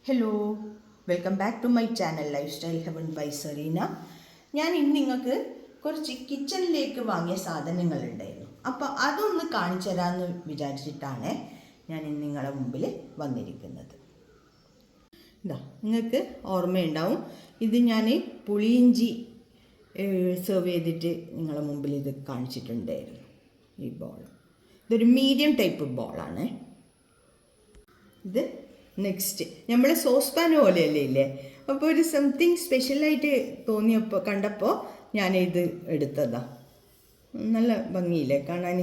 Hello, welcome back to my channel lifestyle heaven by Serena. ഞാൻ ഇന്ന് നിങ്ങൾക്ക് കുറച്ച് കിച്ചണിലേക്ക് വാങ്ങിയ സാധനങ്ങളുണ്ടായിരുന്നു. അപ്പോൾ അതൊന്ന് കാണിച്ചു തരാമെന്ന് വിചാരിച്ചിട്ടാണ് ഞാൻ ഇന്ന് നിങ്ങളുടെ മുമ്പിൽ വന്നിരിക്കുന്നത്. ഇതാ, നിങ്ങൾക്ക് ഓർമ്മയുണ്ടാവും, ഇത് ഞാൻ പുളിയിഞ്ചി സെർവ് ചെയ്തിട്ട് നിങ്ങളുടെ മുമ്പിൽ ഇത് കാണിച്ചിട്ടുണ്ടായിരുന്നു. ഈ ബോൾ ഇതൊരു മീഡിയം ടൈപ്പ് ബോളാണ്. ഇത് നെക്സ്റ്റ് നമ്മൾ സോസ് പാൻ പോലെയല്ലേ ഇല്ലേ, അപ്പോൾ ഒരു സംതിങ് സ്പെഷ്യലായിട്ട് തോന്നിയപ്പോൾ കണ്ടപ്പോൾ ഞാനിത് എടുത്തതാ. നല്ല ഭംഗിയില്ലേ കാണാൻ.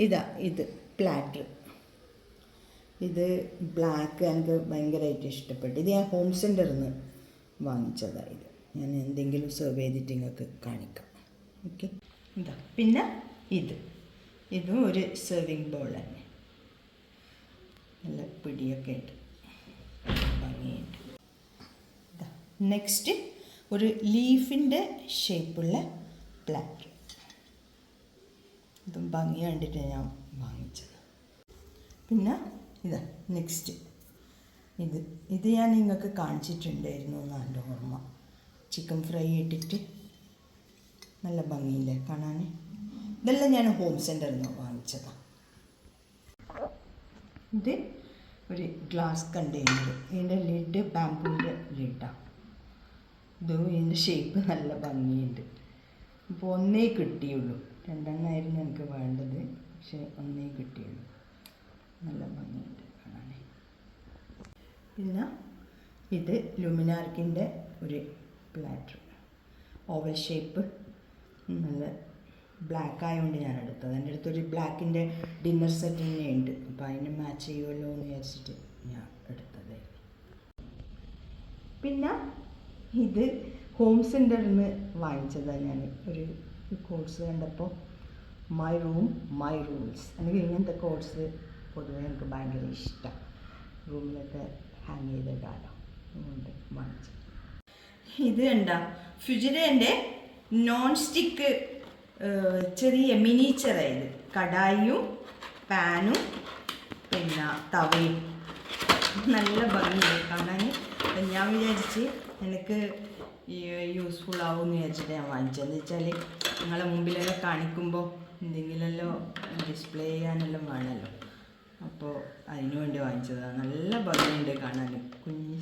ഇതാ ഇത് പ്ലാറ്റർ. ഇത് ബ്ലാക്ക് എനിക്ക് ഭയങ്കരമായിട്ട് ഇഷ്ടപ്പെട്ടു. ഇത് ഞാൻ ഹോം സെൻറ്ററിൽ നിന്ന് വാങ്ങിച്ചതാണ്. ഇത് ഞാൻ എന്തെങ്കിലും സെർവ് ചെയ്തിട്ട് നിങ്ങൾക്ക് കാണിക്കാം. ഓക്കെ, ഇതാ പിന്നെ ഇതും ഒരു സെർവിങ് ബോൾ തന്നെ. നല്ല പിടിയൊക്കെ ഉണ്ട്, ഭംഗിയുണ്ട്. നെക്സ്റ്റ് ഒരു ലീഫിൻ്റെ ഷേപ്പുള്ള പ്ലാറ്റർ. ഇതും ഭംഗി കണ്ടിട്ട് ഞാൻ വാങ്ങിച്ചത്. പിന്നെ ഇതാ നെക്സ്റ്റ് ഇത് ഞാൻ നിങ്ങൾക്ക് കാണിച്ചിട്ടുണ്ടായിരുന്നു എന്നാണ് ഓർമ്മ. ചിക്കൻ ഫ്രൈ ഇട്ടിട്ട് നല്ല ഭംഗിയില്ലേ കാണാൻ. ഇതെല്ലാം ഞാൻ ഹോം സെൻറ്ററിൽ നിന്ന് വാങ്ങിച്ചതാണ്. ഇത് ഒരു ഗ്ലാസ് കണ്ടെയ്നർ. ഇതിൻ്റെ ലിഡ് ബാംബൂൻ്റെ ലിഡാണ്. ഇതിൻ്റെ ഷേപ്പ് നല്ല ഭംഗിയുണ്ട്. ഇപ്പോൾ ഒന്നേ കിട്ടിയുള്ളൂ, രണ്ടെണ്ണമായിരുന്നു എനിക്ക് വേണ്ടത്, പക്ഷേ ഒന്നേ കിട്ടിയുള്ളൂ. നല്ല ഭംഗിയുണ്ട് കാണാൻ. പിന്നെ ഇത് ലുമിനാർക്കിൻ്റെ ഒരു പ്ലാറ്റർ, ഓവൽ ഷേപ്പ്, നല്ല ബ്ലാക്ക് ആയതുകൊണ്ട് ഞാൻ എടുത്തത്. എൻ്റെ അടുത്തൊരു ബ്ലാക്കിൻ്റെ ഡിന്നർ സെറ്റ് തന്നെ ഉണ്ട്, അപ്പോൾ അതിന് മാച്ച് ചെയ്യുമല്ലോ എന്ന് വിചാരിച്ചിട്ട് ഞാൻ എടുത്തത്. പിന്നെ ഇത് ഹോം സെൻറ്ററിൽ നിന്ന് വാങ്ങിച്ചതാണ്. ഞാൻ ഒരു കോഴ്സ് കണ്ടപ്പോൾ മൈ റൂം മൈ റൂൾസ്, എനിക്ക് ഇങ്ങനത്തെ കോഴ്സ് പൊതുവെ എനിക്ക് ഭയങ്കര ഇഷ്ടമാണ്. റൂമിലൊക്കെ ഹാങ് ചെയ്തിടാലോ, അതുകൊണ്ട് വാങ്ങിച്ചത്. ഇത് കണ്ട ഫ്യൂജിറേൻ്റെ നോൺ സ്റ്റിക്ക് ചെറിയ മിനിച്ചറായത് കടായിയും പാനും പിന്നെ തവയും. നല്ല ഭംഗിയായി കാണാൻ. ഞാൻ വിചാരിച്ച് എനിക്ക് യൂസ്ഫുൾ ആവുമെന്ന് വിചാരിച്ചിട്ട് ഞാൻ വാങ്ങിച്ചത്. എന്ന് വെച്ചാൽ നിങ്ങളെ മുമ്പിലെല്ലാം കാണിക്കുമ്പോൾ എന്തെങ്കിലുമല്ലോ ഡിസ്പ്ലേ ചെയ്യാനെല്ലാം വേണമല്ലോ, അപ്പോൾ അതിനു വേണ്ടി വാങ്ങിച്ചതാണ്. നല്ല ഭംഗിയുണ്ട് കാണാൻ. കുഞ്ഞ്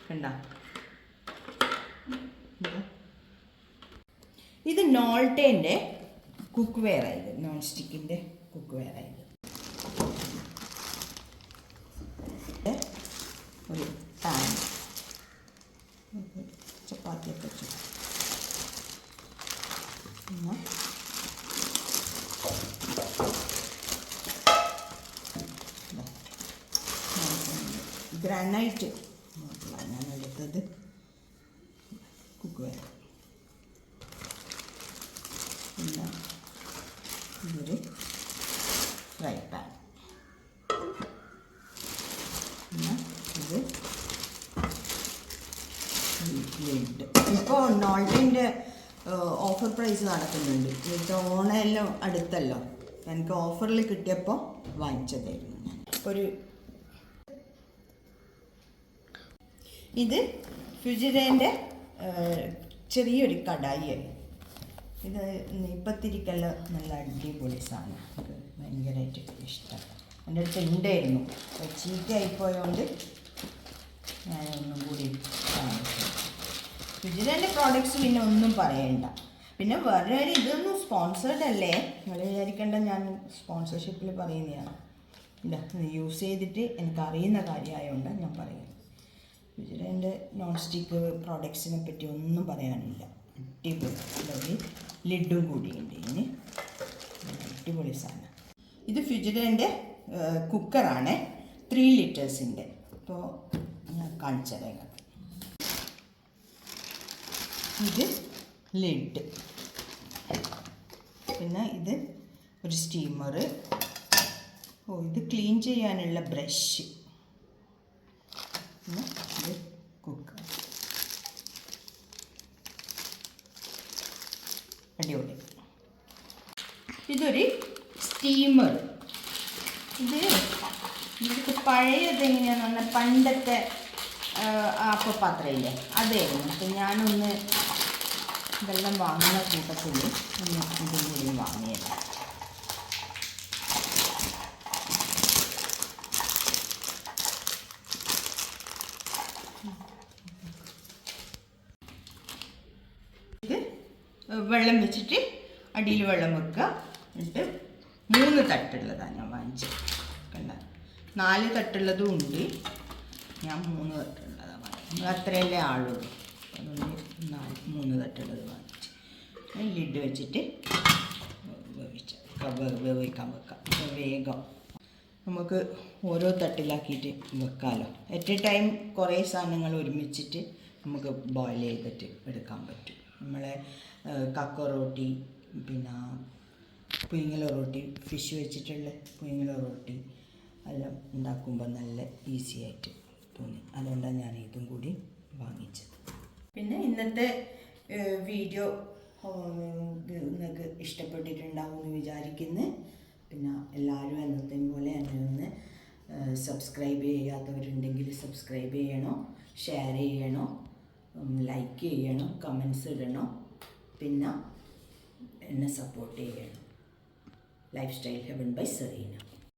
കണ്ട. ഇത് നോൾട്ടേൻ്റെ കുക്ക് വെയർ ആയത്, നോൺ സ്റ്റിക്കിൻ്റെ കുക്ക് വെയർ ആയത്. ഒരു പാൻ, ചപ്പാത്തിയൊക്കെ വെച്ചു. പിന്നെ ഗ്രാനൈറ്റ് ഞാൻ എടുത്തത് കുക്ക് വെയർ. പിന്നെ ഇതൊരു ഫ്രൈ പാൻ. പിന്നെ ഇത് ലിഡ്. ഇപ്പോൾ നോൾട്ടേൻ്റെ ഓഫർ പ്രൈസ് നടക്കുന്നുണ്ട്. ഇത് ഓണമെല്ലാം അടുത്തല്ലോ, എനിക്ക് ഓഫറിൽ കിട്ടിയപ്പോൾ വാങ്ങിച്ചതായിരുന്നു ഞാൻ. ഇത് ഫ്യൂജിറേൻ്റെ ചെറിയൊരു കടായിയായി. ഇത് നെയ്പ്പത്തിരിക്കെല്ലാം നല്ല അടിപൊളി സാധനം, എനിക്ക് ഭയങ്കരമായിട്ട് ഇഷ്ടമാണ്. എൻ്റെ അടുത്ത് ഉണ്ടായിരുന്നു, ചീത്തയായിപ്പോയതുകൊണ്ട് ഞാൻ ഒന്നും കൂടി വാങ്ങിച്ചു. ഫ്യൂജിറേൻ്റെ പ്രോഡക്റ്റ്സ് പിന്നെ ഒന്നും പറയണ്ട. പിന്നെ വേറെ ഇതൊന്നും സ്പോൺസേർഡ് അല്ലേ, നിങ്ങൾ വിചാരിക്കേണ്ട ഞാൻ സ്പോൺസർഷിപ്പിൽ പറയുന്നതാണ്. ഇല്ല, യൂസ് ചെയ്തിട്ട് എനിക്കറിയുന്ന കാര്യമായതുകൊണ്ടാണ് ഞാൻ പറയുന്നത്. ഫ്യൂജിറേൻ്റെ നോൺ സ്റ്റിക്ക് പ്രോഡക്ട്സിനെ പറ്റി ഒന്നും പറയാനില്ല. അടിപൊളി ലിഡും കൂടിയുണ്ട് ഇതിന്, അടിപൊളി സാധനം. ഇത് ഫ്യൂജിറേൻ്റെ കുക്കറാണ്, 3 ലിറ്റേഴ്സിൻ്റെ. അപ്പോൾ ഞാൻ കാണിച്ചു തരാം. ഇത് ലിഡ്. പിന്നെ ഇത് ഒരു സ്റ്റീമർ. ഇത് ക്ലീൻ ചെയ്യാനുള്ള ബ്രഷ്. പിന്നെ ഇത് കുക്കർ. അടിപൊളി. ഇതൊരു സ്റ്റീമർ. ഇത് പഴയത് എങ്ങനെയാണെന്ന് പറഞ്ഞാൽ പണ്ടത്തെ അപ്പപ്പാത്രയില്ലേ അതായിരുന്നു. അപ്പം ഞാനൊന്ന് ഇതെല്ലാം വാങ്ങുന്ന കൂട്ടത്തിൽ ഒന്ന് ഇതും കൂടി വാങ്ങിയത്. ഇത് വെള്ളം വെച്ചിട്ട് അടിയിൽ വെള്ളം വെക്കുക. എന്നിട്ട് 3 തട്ടുള്ളതാണ് ഞാൻ വാങ്ങിച്ചത്. കണ്ട 4 തട്ടുള്ളതും ഉണ്ട്, ഞാൻ 3 തട്ടുള്ളതാണ് വാങ്ങിച്ചത്. അത്രയല്ലേ ആളുള്ളൂ, അതുകൊണ്ട് 3 തട്ടുള്ളത് വാങ്ങിച്ചു. ലിഡ് വെച്ചിട്ട് വേവിക്കാൻ വെക്കാം. വേഗം നമുക്ക് ഓരോ തട്ടിലാക്കിയിട്ട് വെക്കാമല്ലോ. അറ്റ് എ ടൈം കുറേ സാധനങ്ങൾ ഒരുമിച്ചിട്ട് നമുക്ക് ബോയിൽ ചെയ്തിട്ട് എടുക്കാൻ പറ്റും. നമ്മളെ കക്ക റോട്ടി, പിന്നെ പുഴുങ്ങൽ റോട്ടി, ഫിഷ് വെച്ചിട്ടുള്ള പുഴുങ്ങൽ റോട്ടി എല്ലാം ഉണ്ടാക്കുമ്പോൾ നല്ല ഈസി ആയിട്ട് തോന്നി. അതുകൊണ്ടാണ് ഞാൻ ഇതും കൂടി വാങ്ങിച്ചത്. പിന്നെ ഇന്നത്തെ വീഡിയോ നിങ്ങൾക്ക് ഇഷ്ടപ്പെട്ടിട്ടുണ്ടാവുമെന്ന് വിചാരിക്കുന്നു. പിന്നെ എല്ലാവരും എന്നത്തെയും പോലെ എന്നെ ഒന്ന് സബ്സ്ക്രൈബ് ചെയ്യാത്തവരുണ്ടെങ്കിൽ സബ്സ്ക്രൈബ് ചെയ്യണോ, ഷെയർ ചെയ്യണോ, ലൈക്ക് ചെയ്യണം, കമൻസ് ഇടണം, പിന്നെ എന്നെ സപ്പോർട്ട് ചെയ്യണം. Lifestyle heaven by Serena.